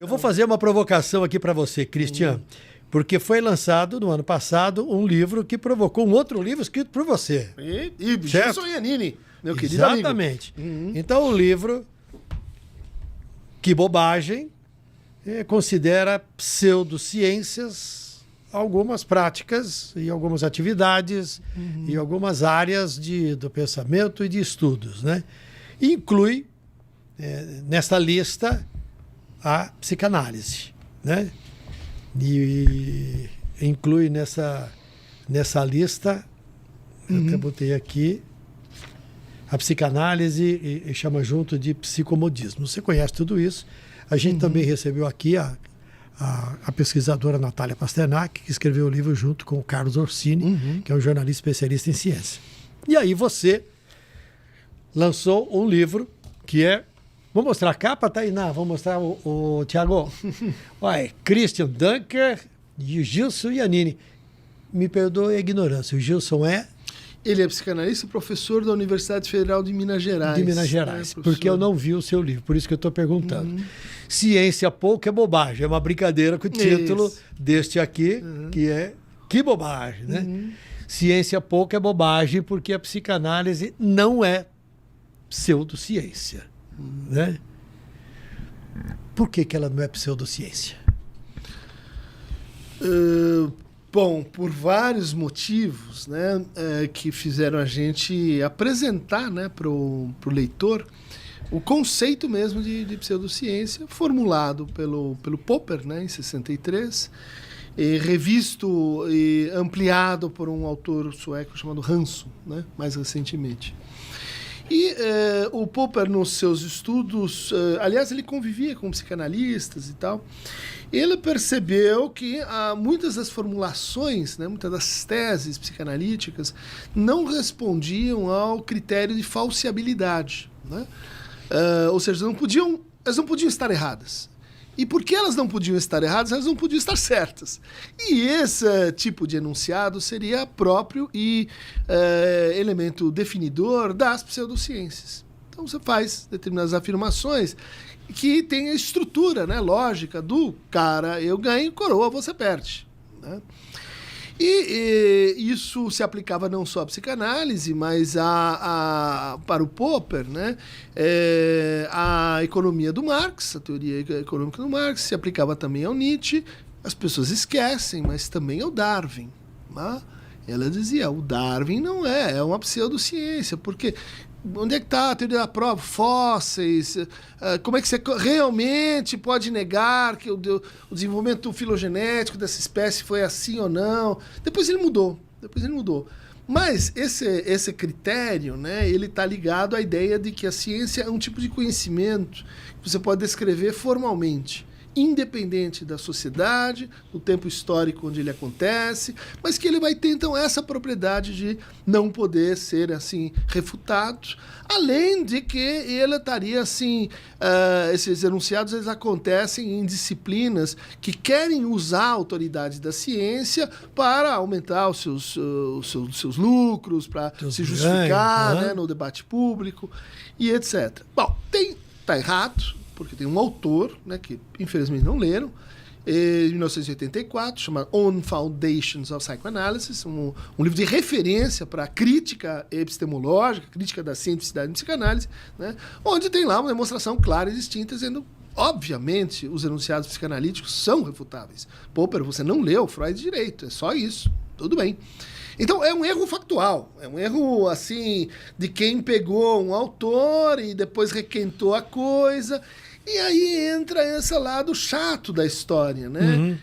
Eu vou fazer uma provocação aqui para você, Cristian, porque foi lançado no ano passado um livro que provocou um outro livro escrito por você. E Gilson Iannini, meu querido amigo. Exatamente. Então o livro, Que Bobagem, considera pseudociências algumas práticas e algumas atividades e algumas áreas do pensamento e de estudos, né? E inclui nessa lista a psicanálise, né? E inclui nessa lista, eu até botei aqui, a psicanálise e chama junto de psicomodismo. Você conhece tudo isso. A gente também recebeu aqui a pesquisadora Natália Pasternak, que escreveu o livro junto com o Carlos Orsini, que é um jornalista especialista em ciência. E aí você lançou um livro que é... Vou mostrar a capa, Tainá? Vou mostrar o Tiago. Olha, Christian Dunker e o Gilson Iannini. Me perdoe a ignorância. O Gilson é... Ele é psicanalista e professor da Universidade Federal de Minas Gerais. De Minas Gerais, porque eu não vi o seu livro, por isso que eu estou perguntando. Ciência pouco é bobagem, é uma brincadeira com o título deste aqui, que é Que Bobagem, né? Ciência pouco é bobagem porque a psicanálise não é pseudociência, né? Por que ela não é pseudociência? Bom, por vários motivos, né, que fizeram a gente apresentar, né, para o leitor o conceito mesmo de pseudociência, formulado pelo Popper, né, em 63, revisto e ampliado por um autor sueco chamado Hansson, né, mais recentemente. E o Popper, nos seus estudos, aliás, ele convivia com psicanalistas e tal, ele percebeu que muitas das formulações, né, muitas das teses psicanalíticas não respondiam ao critério de falseabilidade, né? Ou seja, elas não podiam estar erradas. E porque elas não podiam estar erradas, elas não podiam estar certas. E esse tipo de enunciado seria próprio e elemento definidor das pseudociências. Então você faz determinadas afirmações que tem a estrutura, né, lógica do cara, eu ganho, coroa, você perde, né? E isso se aplicava não só à psicanálise, mas para o Popper, né, a economia do Marx, a teoria econômica do Marx, se aplicava também ao Nietzsche. As pessoas esquecem, mas também ao Darwin, né? Ela dizia, o Darwin não é uma pseudociência, porque onde é que está a teoria da prova? Fósseis, como é que você realmente pode negar que o desenvolvimento filogenético dessa espécie foi assim ou não? Depois ele mudou. Mas esse critério, né, ele está ligado à ideia de que a ciência é um tipo de conhecimento que você pode descrever formalmente, independente da sociedade, do tempo histórico onde ele acontece, mas que ele vai ter, então, essa propriedade de não poder ser, assim, refutado, além de que ele estaria, assim, esses enunciados, eles acontecem em disciplinas que querem usar a autoridade da ciência para aumentar os seus lucros, para se justificar, né, no debate público e etc. Bom, tá errado, porque tem um autor, né, que infelizmente não leram, em 1984, chamado On Foundations of Psychoanalysis, um livro de referência para a crítica epistemológica, crítica da cientificidade em psicanálise, né, onde tem lá uma demonstração clara e distinta, dizendo, obviamente, os enunciados psicanalíticos são refutáveis. Popper, você não leu Freud direito, é só isso, tudo bem. Então, é um erro factual, é um erro, assim, de quem pegou um autor e depois requentou a coisa. E aí entra esse lado chato da história, né?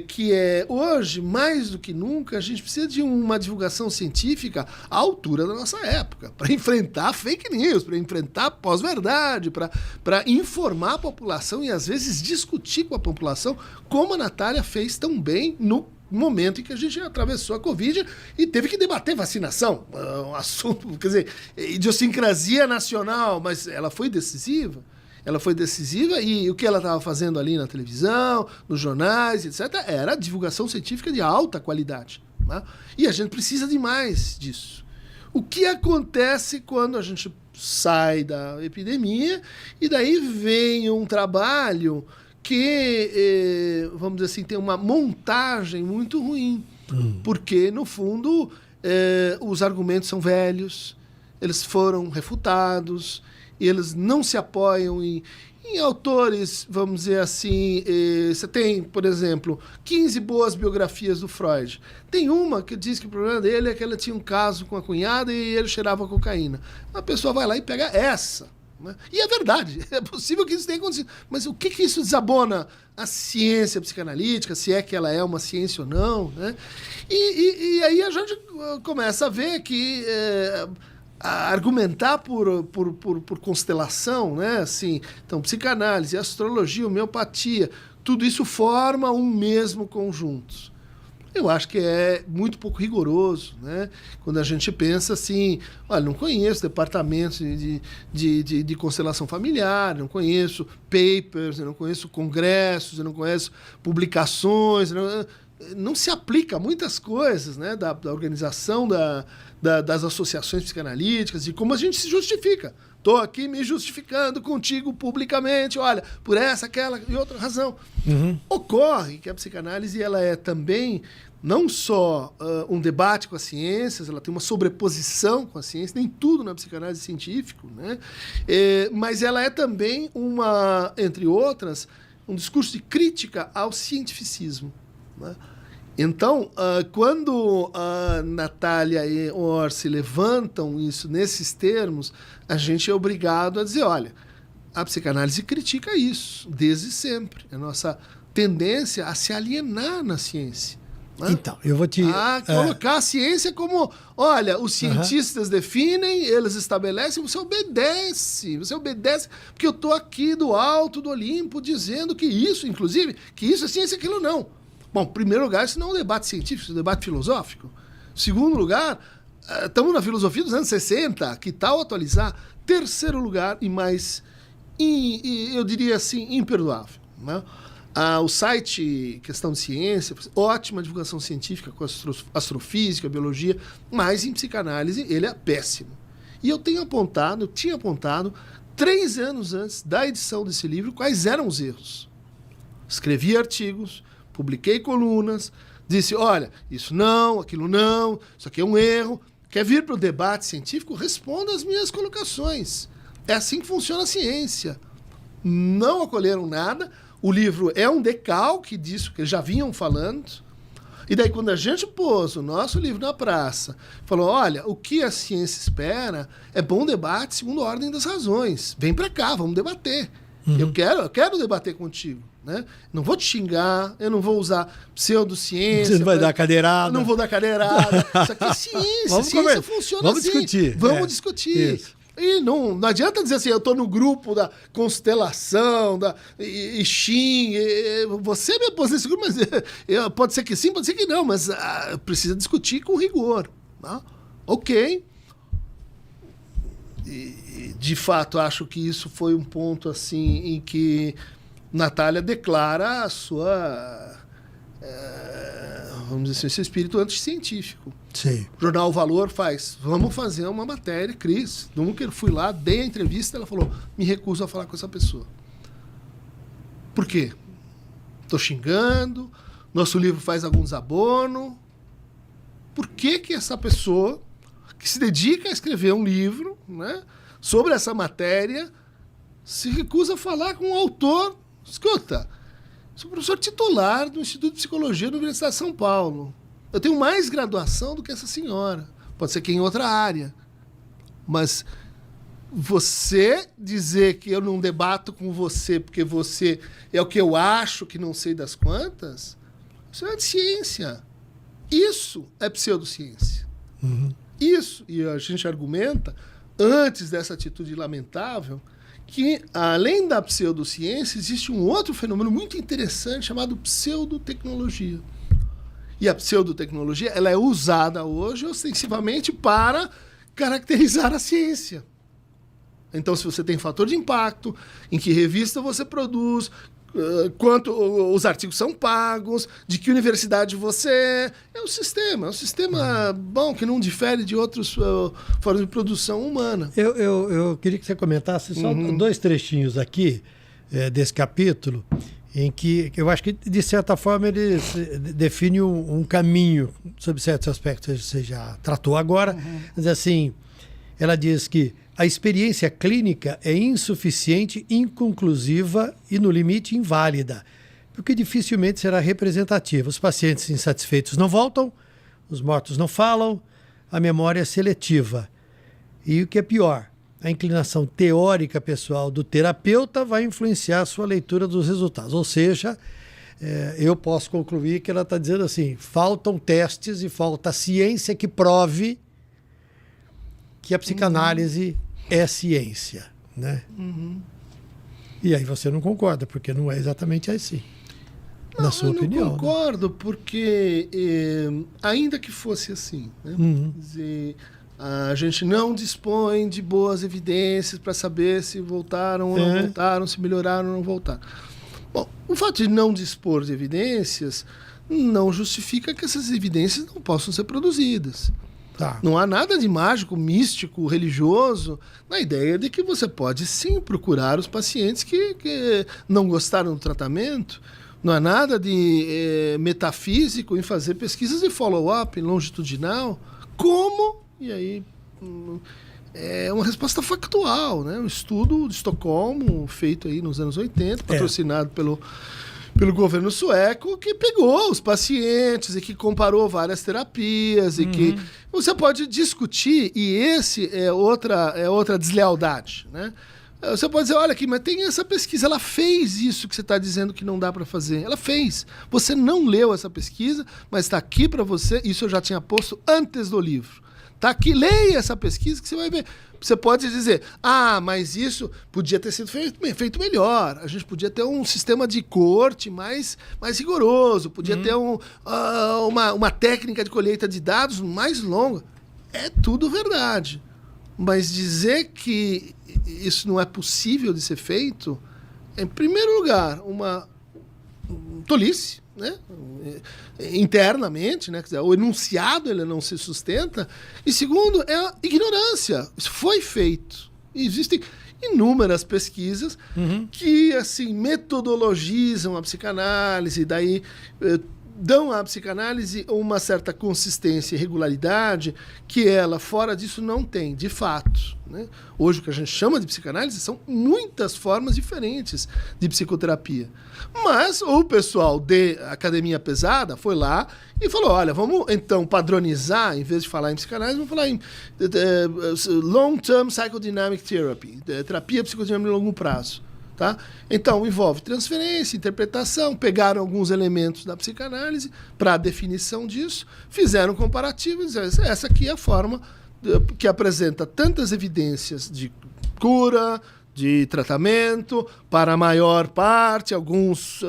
Que é, hoje, mais do que nunca, a gente precisa de uma divulgação científica à altura da nossa época, para enfrentar fake news, para enfrentar pós-verdade, para informar a população e, às vezes, discutir com a população, como a Natália fez tão bem no momento em que a gente atravessou a Covid e teve que debater vacinação. Um assunto, quer dizer, idiosincrasia nacional, mas ela foi decisiva. Ela foi decisiva e o que ela estava fazendo ali na televisão, nos jornais, etc., era divulgação científica de alta qualidade, né? E a gente precisa de mais disso. O que acontece quando a gente sai da epidemia e daí vem um trabalho que, vamos dizer assim, tem uma montagem muito ruim. Porque, no fundo, os argumentos são velhos, eles foram refutados, e eles não se apoiam em autores, vamos dizer assim. Você tem, por exemplo, 15 boas biografias do Freud. Tem uma que diz que o problema dele é que ele tinha um caso com a cunhada e ele cheirava cocaína. A pessoa vai lá e pega essa. Né? E é verdade, é possível que isso tenha acontecido. Mas o que isso desabona a ciência psicanalítica, se é que ela é uma ciência ou não? Né? E aí a gente começa a ver que a argumentar por constelação, né? Assim, então, psicanálise, astrologia, homeopatia, tudo isso forma um mesmo conjunto. Eu acho que é muito pouco rigoroso, né? Quando a gente pensa assim, olha, não conheço departamentos de constelação familiar, não conheço papers, eu não conheço congressos, eu não conheço publicações, não se aplica a muitas coisas, né? Da organização das associações psicanalíticas e como a gente se justifica. Estou aqui me justificando contigo publicamente, olha, por essa, aquela e outra razão. Ocorre que a psicanálise ela é também não só um debate com as ciências, ela tem uma sobreposição com a ciência, nem tudo na psicanálise científico, né? Mas ela é também entre outras, um discurso de crítica ao cientificismo, né? Então, quando a Natália e o Orsi levantam isso nesses termos, a gente é obrigado a dizer, olha, a psicanálise critica isso, desde sempre. A nossa tendência a se alienar na ciência. Né? Então, eu vou te... colocar a ciência como, olha, os cientistas definem, eles estabelecem, você obedece, porque eu estou aqui do alto do Olimpo dizendo que isso, inclusive, que isso é ciência, aquilo não. Bom, em primeiro lugar, isso não é um debate científico, isso é um debate filosófico. Em segundo lugar, estamos na filosofia dos anos 60, que tal atualizar? Terceiro lugar, e mais, eu diria assim, imperdoável. Né? O site Questão de Ciência, ótima divulgação científica com astrofísica, biologia, mas em psicanálise ele é péssimo. E eu tinha apontado, 3 anos antes da edição desse livro, quais eram os erros. Escrevi artigos, publiquei colunas, disse, olha, isso não, aquilo não, isso aqui é um erro. Quer vir para o debate científico? Responda às minhas colocações. É assim que funciona a ciência. Não acolheram nada. O livro é um decalque disso que eles já vinham falando. E daí, quando a gente pôs o nosso livro na praça, falou, olha, o que a ciência espera é bom debate segundo a ordem das razões. Vem para cá, vamos debater. Eu quero debater contigo. Né? Não vou te xingar, eu não vou usar pseudociência. Você não vai dar cadeirada. Não vou dar cadeirada. Isso aqui é ciência. Ciência funciona vamos assim. Discutir. Vamos discutir. Isso. E não adianta dizer assim, eu estou no grupo da constelação, e xing. Você me pôs nesse grupo, mas pode ser que sim, pode ser que não, mas precisa discutir com rigor. Tá? Ok. E, de fato, acho que isso foi um ponto assim em que Natália declara a sua, vamos dizer assim, seu espírito anticientífico. Sim. O jornal O Valor vamos fazer uma matéria, Cris. Nunca eu fui lá, dei a entrevista, ela falou, me recuso a falar com essa pessoa. Por quê? Estou xingando, nosso livro faz algum desabono. Por que essa pessoa que se dedica a escrever um livro, né, sobre essa matéria se recusa a falar com o autor? Escuta, sou professor titular do Instituto de Psicologia da Universidade de São Paulo. Eu tenho mais graduação do que essa senhora. Pode ser que em outra área. Mas você dizer que eu não debato com você porque você é o que eu acho que não sei das quantas, isso é ciência. Isso é pseudociência. Isso, e a gente argumenta, antes dessa atitude lamentável, que, além da pseudociência, existe um outro fenômeno muito interessante chamado pseudotecnologia. E a pseudotecnologia ela é usada hoje ostensivamente para caracterizar a ciência. Então, se você tem fator de impacto, em que revista você produz, quanto os artigos são pagos, de que universidade você é um sistema bom, que não difere de outras formas de produção humana. Eu queria que você comentasse só 2 trechinhos aqui desse capítulo, em que eu acho que, de certa forma, ele define um caminho sobre certos aspectos que você já tratou agora. Mas, assim, ela diz que a experiência clínica é insuficiente, inconclusiva e, no limite, inválida, porque dificilmente será representativa. Os pacientes insatisfeitos não voltam, os mortos não falam, a memória é seletiva. E o que é pior, a inclinação teórica pessoal do terapeuta vai influenciar a sua leitura dos resultados. Ou seja, eu posso concluir que ela está dizendo assim, faltam testes e falta ciência que prove que a psicanálise é ciência, né? E aí você não concorda, porque não é exatamente assim, na sua opinião. Eu não concordo, porque ainda que fosse assim, né? Quer dizer, a gente não dispõe de boas evidências para saber se voltaram ou não voltaram, se melhoraram ou não voltaram. Bom, o fato de não dispor de evidências não justifica que essas evidências não possam ser produzidas. Tá. Não há nada de mágico, místico, religioso na ideia de que você pode sim procurar os pacientes que não gostaram do tratamento. Não há nada de metafísico em fazer pesquisas de follow-up longitudinal. Como? E aí é uma resposta factual, né? Um estudo de Estocolmo feito aí nos anos 80, patrocinado pelo governo sueco, que pegou os pacientes e que comparou várias terapias e que você pode discutir, e esse é outra deslealdade, né? Você pode dizer, olha aqui, mas tem essa pesquisa, ela fez isso que você está dizendo que não dá para fazer. Ela fez. Você não leu essa pesquisa, mas está aqui para você, isso eu já tinha posto antes do livro. Está aqui, leia essa pesquisa que você vai ver. Você pode dizer, mas isso podia ter sido feito melhor. A gente podia ter um sistema de corte mais rigoroso, podia ter uma técnica de colheita de dados mais longa. É tudo verdade. Mas dizer que isso não é possível de ser feito, é, em primeiro lugar, uma tolice, né? Internamente, né? Quer dizer, o enunciado ele não se sustenta. E segundo, é a ignorância. Isso foi feito. E existem inúmeras pesquisas que assim metodologizam a psicanálise, daí dão à psicanálise uma certa consistência e regularidade que ela, fora disso, não tem, de fato, né? Hoje, o que a gente chama de psicanálise são muitas formas diferentes de psicoterapia. Mas o pessoal de academia pesada foi lá e falou, olha, vamos então padronizar, em vez de falar em psicanálise, vamos falar em long-term psychodynamic therapy, terapia psicodinâmica de longo prazo. Tá? Então, envolve transferência, interpretação, pegaram alguns elementos da psicanálise para a definição disso, fizeram comparativos, essa aqui é a forma que apresenta tantas evidências de cura, de tratamento, para a maior parte, algumas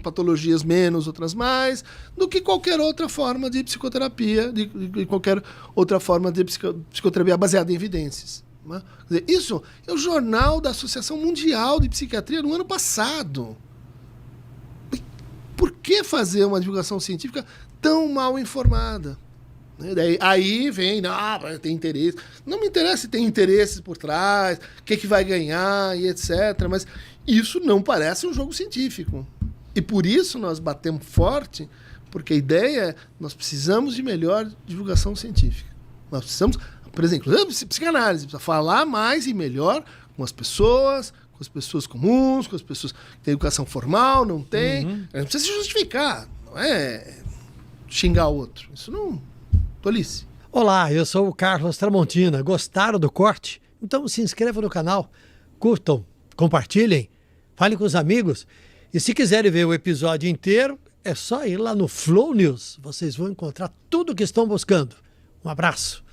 patologias menos, outras mais, do que qualquer outra forma de psicoterapia, de qualquer outra forma de psicoterapia baseada em evidências. Quer dizer, isso é o jornal da Associação Mundial de Psiquiatria no ano passado. Por que fazer uma divulgação científica tão mal informada? Aí vem, tem interesse. Não me interessa se tem interesses por trás, o que vai ganhar e etc. Mas isso não parece um jogo científico. E por isso nós batemos forte, porque a ideia é nós precisamos de melhor divulgação científica. Nós precisamos, por exemplo, psicanálise, precisa falar mais e melhor com as pessoas comuns, com as pessoas que têm educação formal, não tem. A gente precisa se justificar, não é xingar o outro. Isso não... Tolice. Olá, eu sou o Carlos Tramontina. Gostaram do corte? Então se inscrevam no canal, curtam, compartilhem, falem com os amigos. E se quiserem ver o episódio inteiro, é só ir lá no Flow News. Vocês vão encontrar tudo o que estão buscando. Um abraço.